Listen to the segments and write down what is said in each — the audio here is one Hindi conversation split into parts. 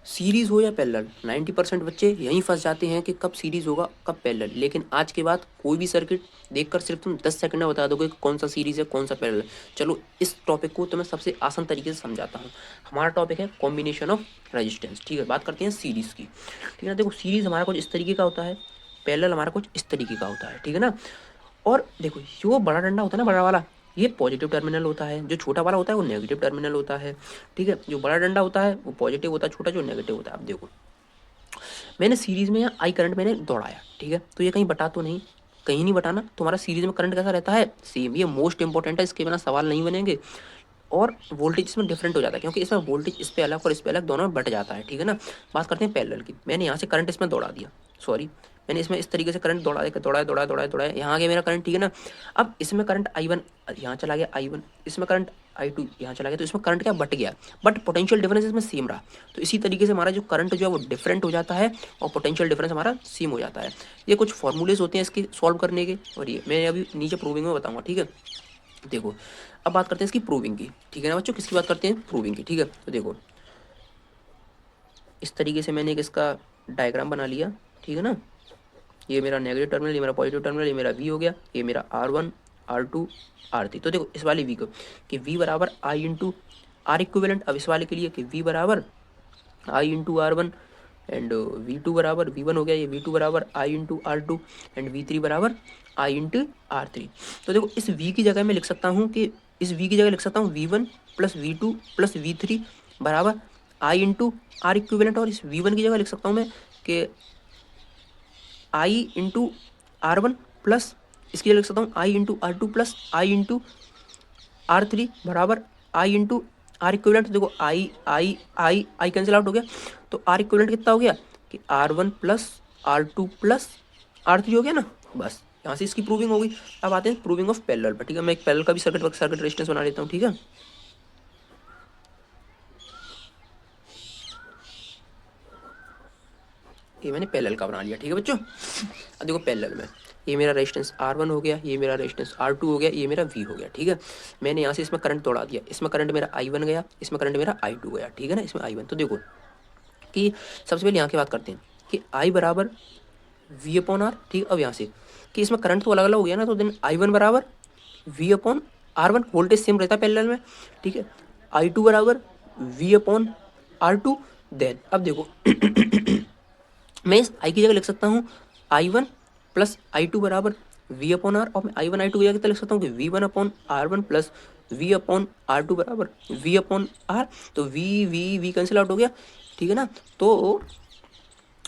सीरीज हो या पैरेलल, 90% बच्चे यहीं फंस जाते हैं कि कब सीरीज होगा कब पैरेलल। लेकिन आज के बाद कोई भी सर्किट देखकर सिर्फ तुम 10 सेकंड में बता दोगे कि कौन सा सीरीज है कौन सा पैरेलल। चलो इस टॉपिक को तो मैं सबसे आसान तरीके से समझाता हूँ। हमारा टॉपिक है कॉम्बिनेशन ऑफ रेजिस्टेंस। ठीक है, बात करते हैं सीरीज की। ठीक है ना, देखो सीरीज हमारा कुछ इस तरीके का होता है, पैरेलल हमारा कुछ इस तरीके का होता है। ठीक है ना, और देखो जो बड़ा डंडा होता है ना, बड़ा वाला, ये पॉजिटिव टर्मिनल होता है, जो छोटा वाला होता है वो नेगेटिव टर्मिनल होता है। ठीक है, जो बड़ा डंडा होता है वो पॉजिटिव होता है, छोटा जो नेगेटिव होता है। अब देखो मैंने सीरीज में आई करंट मैंने दौड़ाया, ठीक है, तो ये कहीं बटा तो नहीं, कहीं नहीं बटाना। तुम्हारा सीरीज में करंट कैसा रहता है, सेम। ये मोस्ट इंपॉर्टेंट है, इसके बिना सवाल नहीं बनेंगे। और वोल्टेज इसमें डिफरेंट हो जाता है, क्योंकि इसमें वोल्टेज इस पे अलग और इस पे अलग दोनों में बट जाता है। ठीक है ना, बात करते हैं पैरेलल की। मैंने यहाँ से करंट इसमें दौड़ा दिया, सॉरी मैंने इसमें इस तरीके से करंट दौड़ाया, यहाँ आ गया मेरा करंट। ठीक है ना, अब इसमें करंट I1 यहाँ चला गया, I1 इसमें करंट I2 यहाँ चला गया, तो इसमें करंट क्या बट गया, बट पोटेंशियल डिफरेंस इसमें सेम रहा। तो इसी तरीके से हमारा जो करंट जो है वो डिफरेंट हो जाता है और पोटेंशियल डिफरेंस हमारा सेम हो जाता है। ये कुछ फॉर्मूलेज होते हैं इसके सॉल्व करने के, और ये मैं अभी नीचे प्रूविंग में बताऊंगा। ठीक है, देखो अब बात करते हैं इसकी प्रूविंग की। ठीक है ना बच्चों, किसकी बात करते हैं, प्रूविंग की। ठीक है, तो देखो इस तरीके से मैंने एक इसका डायग्राम बना लिया। ठीक है ना, ये मेरा नेगेटिव टर्मिनल, ये मेरा पॉजिटिव टर्मिनल, ये मेरा वी हो गया, ये मेरा R1 R2 R3। तो देखो इस वाले वी को कि V बराबर आई इंटू आर इक्विवेलेंट। अब इस वाले के लिए कि V बराबर आई इंटू R1 एंड V2 बराबर V1 हो गया, ये V2 बराबर आई इंटू R2 एंड V3 बराबर आई इंटू R3। तो देखो इस V की जगह मैं लिख सकता हूँ कि इस V की जगह लिख सकता हूँ V1 plus V2 plus V3 बराबर आई इंटू आर इक्विवेलेंट, और इस V1 की जगह लिख सकता हूँ मैं कि आई इंटू R1 प्लस इसकी जगह लिख सकता हूँ आई इंटू R2 प्लस आई इंटू R3 बराबर आई इंटू आर इक्विवेलेंट। देखो आई आई आई आई कैंसिल आउट हो गया, तो आर इक्विवेलेंट कितना हो गया कि R1 plus R2 plus R3 हो गया ना। बस यहाँ से इसकी प्रूविंग होगी। अब आते हैं प्रूविंग ऑफ पैरेलल पर। ठीक है, मैं एक पैरेलल का भी सर्किट रेजिस्टेंस बना लेता हूँ। ठीक है, ये मैंने पैरेलल का बना लिया। ठीक है बच्चों, अब देखो पैरेलल में ये मेरा रेजिस्टेंस R1 हो गया, ये मेरा रेजिस्टेंस R2 हो गया, ये मेरा V हो गया। ठीक है, मैंने यहाँ से इसमें करंट दौड़ा दिया, इसमें करंट मेरा I1 गया, इसमें करंट मेरा I2 गया। ठीक है ना, इसमें I1। तो देखो कि सबसे पहले यहाँ की बात करते हैं कि I बराबर V अपॉन आर। ठीक, अब यहाँ से कि इसमें करंट तो अलग अलग हो गया ना, तो देन I1 बराबर V upon R1, voltage same रहता है पैरेलल में। ठीक है, I2 बराबर V अपॉन R2। देन अब देखो मैं इस I की जगह लिख सकता हूँ I1 प्लस I2 बराबर V अपॉन आर, और मैं I1 I2 की जगह कितना लिख सकता हूँ कि V1 upon R1 plus V upon R2 बराबर V अपॉन R। तो V कैंसिल आउट हो गया। ठीक है ना, तो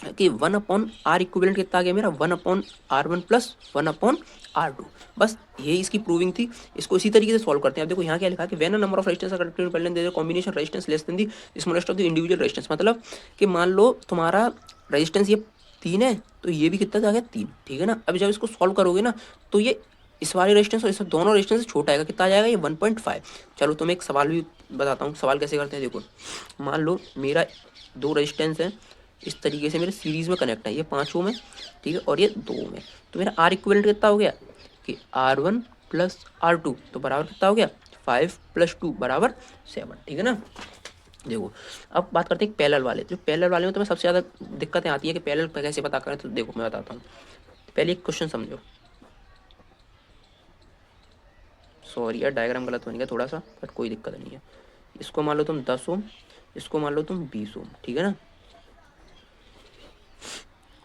कि 1 अपॉन आर इक्विवेलेंट कितना आ गया मेरा, 1 upon R1 plus 1 upon R2। बस यही इसकी प्रूविंग थी। इसको इसी तरीके से सॉल्व करते हैं। अब देखो यहाँ क्या लिखा है कि when a number of resistance are connected in parallel there is a combination resistance less than the smallest of the individual resistance. मतलब कि मान लो तुम्हारा रेजिस्टेंस ये 3 है, तो ये भी कितना आ गया 3। ठीक है ना, अब जब इसको सॉल्व करोगे ना, तो ये इस वाले रेजिस्टेंस और इस दोनों रेजिस्टेंस से छोटा आएगा, कितना आ जाएगा ये 1.5। चलो तुम्हें एक सवाल भी बताता हूँ, सवाल कैसे करते हैं। देखो मान लो मेरा दो रेजिस्टेंस है, इस तरीके से मेरे सीरीज में कनेक्ट है, ये 5 ओम है। ठीक है, और ये 2 ओम है। तो मेरा आर इक्विवेलेंट कितना हो गया कि R1 प्लस R2 तो बराबर कितना हो गया 5 प्लस 2 बराबर 7। ठीक है ना, देखो अब बात करते हैं पैरेलल वाले। जो पैरेलल वाले में तो मैं सबसे ज़्यादा दिक्कतें आती है कि पैरेलल कैसे पता करें। तो देखो मैं बताता हूँ, पहले एक क्वेश्चन समझो। सॉरी यार, डायग्राम गलत होने का थोड़ा सा, बट कोई दिक्कत नहीं है। इसको मान लो तुम 10 ओम, इसको मान लो तुम 20 ओम। ठीक है ना,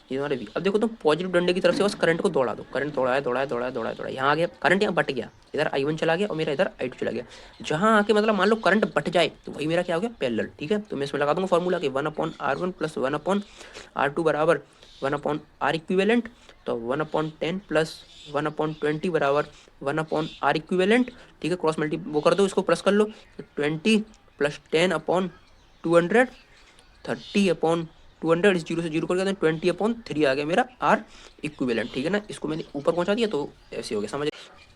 ये हमारे वी। अब देखो तुम पॉजिटिव डंडे की तरफ से बस करंट को दौड़ा दो, करंट दौड़ाया, यहाँ आ गया करंट, यहाँ बट गया, इधर I1 चला गया और मेरा इधर I2 चला गया। जहाँ आके मतलब मान लो करंट बट जाए तो वही मेरा क्या हो गया पैरेलल। ठीक है, तो मैं इसमें लगा दूंगा फॉर्मूला कि 1 upon R1 plus 1 upon R2 बराबर 1 अपॉन आर इक्विवेलेंट। तो 1 अपॉन 10 प्लस 1 अपॉन 20 बराबर 1 अपॉन आर इक्विवेलेंट। ठीक है, क्रॉस मल्टी वो कर दो, इसको प्लस कर लो, 20 प्लस 10 अपॉन 200, 30 अपॉन 200, इस जीरो से जीरो कर दिया, 20 अपॉन 3 आ गया मेरा आर इक्विवेलेंट। ठीक है ना, इसको मैंने ऊपर पहुंचा दिया, तो ऐसे हो गया, समझ।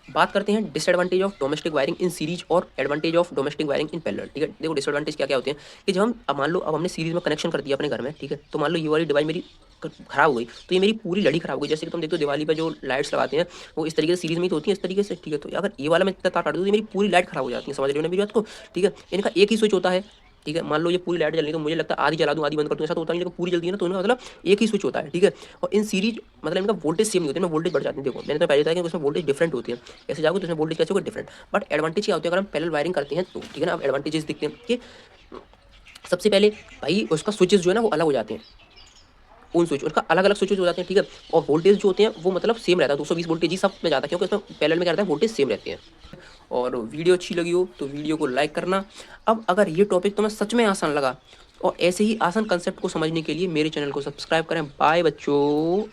बात करते हैं disadvantage of domestic wiring in series और advantage of domestic wiring in parallel. ठीक है, देखो डिसएडवांटेज क्या क्या होते हैं कि जब हम अब मान लो अब हमने सीरीज में कनेक्शन कर दिया अपने घर में। ठीक है, तो मान लो ये वाली डिवाइस मेरी खराब हो गई, तो ये मेरी पूरी लड़ी खराब हो गई। जैसे कि तुम देखते हो दिवाली पर जो लाइट्स लगाते हैं वो इस तरीके से सीरीज में ही तो होती है, इस तरीके से। ठीक है, तो अगर ये वाला मैं इतना तार काट दूँ तो मेरी पूरी लाइट खराब हो जाती है, समझ रहे हो ना मेरी बात को। ठीक है, इनका एक ही स्विच होता है, ठीक है। मान लो ये पूरी लाइट जल रही है तो मुझे लगता है आधी जला दूं आधी बंद कर दूं, ऐसा तो होता नहीं, लेकिन पूरी जलती है ना तो इनका मतलब एक ही स्विच होता है, ठीक है। और इन सीरीज मतलब इनका वोल्टेज सेम नहीं होता है, वोल्टेज बढ़ जाती है। देखो मैंने तो पहले बताया कि उसमें वोल्टेज डिफरेंट होती है, ऐसे जाओगे तो उसमें वोल्टेज कैसे होगा डिफरेंट। बट एडवांटेज क्या होती है अगर हम पैरेलल वायरिंग करते हैं तो, ठीक है ना। अब एडवांटेजेस दिखते हैं कि सबसे पहले भाई उसका स्विचेस जो है ना वो अलग हो जाते हैं, उन स्विच उनका अलग अलग स्विचेज हो जाते हैं, ठीक है। और वोल्टेज जो होते हैं वो मतलब सेम रहता है, 220 वोल्टेज ही सब में जाता है, क्योंकि उसमें पैरेलल में क्या रहता है वोल्टेज सेम रहते हैं। और वीडियो अच्छी लगी हो तो वीडियो को लाइक करना। अब अगर ये टॉपिक तुम्हें सच में आसान लगा और ऐसे ही आसान कंसेप्ट को समझने के लिए मेरे चैनल को सब्सक्राइब करें। बाय बच्चों।